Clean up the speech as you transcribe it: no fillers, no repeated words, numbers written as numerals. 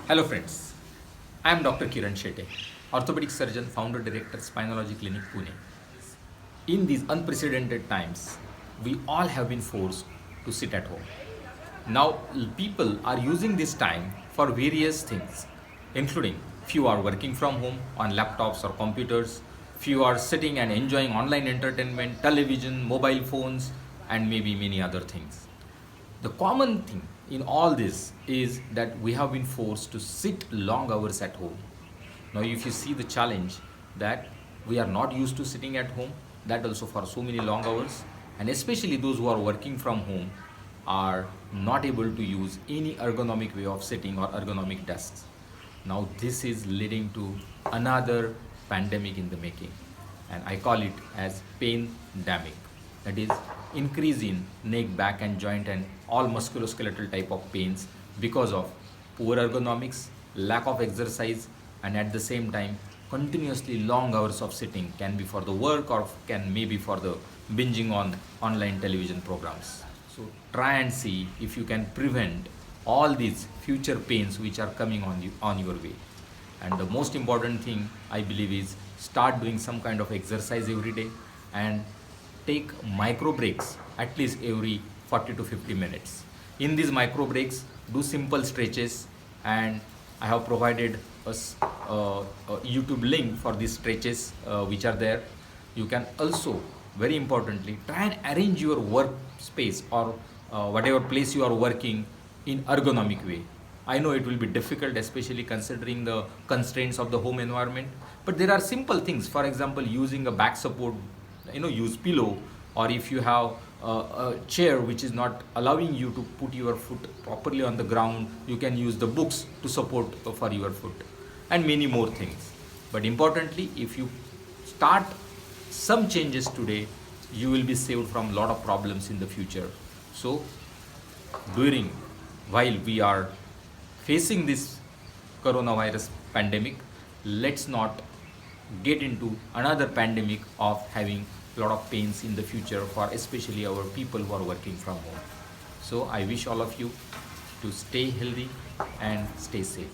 Hello friends, I am Dr. Kiran Shetty, orthopedic surgeon, founder director, Spinalogy Clinic, Pune. In these unprecedented times, we all have been forced to sit at home. Now, people are using this time for various things, including few are working from home on laptops or computers, few are sitting and enjoying online entertainment, television, mobile phones, and maybe many other things. The common thing in all this is that we have been forced to sit long hours at home. Now, if you see the challenge that we are not used to sitting at home, that also for so many long hours, and especially those who are working from home are not able to use any ergonomic way of sitting or ergonomic desks. Now, this is leading to another pandemic in the making, and I call it as pain demic. That is, increase in neck, back, and joint, and all musculoskeletal type of pains because of poor ergonomics, lack of exercise, and at the same time, continuously long hours of sitting can be for the work or can maybe for the binging on online television programs. So try and see if you can prevent all these future pains which are coming on your way. And the most important thing I believe is start doing some kind of exercise every day and take micro breaks at least every 40 to 50 minutes. In these micro breaks, do simple stretches, and I have provided a YouTube link for these stretches which are there. You can also, very importantly, try and arrange your workspace or whatever place you are working in ergonomic way. I know it will be difficult, especially considering the constraints of the home environment, but there are simple things. For example, using a back support, use pillow, or if you have a chair which is not allowing you to put your foot properly on the ground, you can use the books to support for your foot, and many more things. But importantly, if you start some changes today, you will be saved from a lot of problems in the future. So during while we are facing this coronavirus pandemic, let's not get into another pandemic of having a lot of pains in the future for especially our people who are working from home. So I wish all of you to stay healthy and stay safe.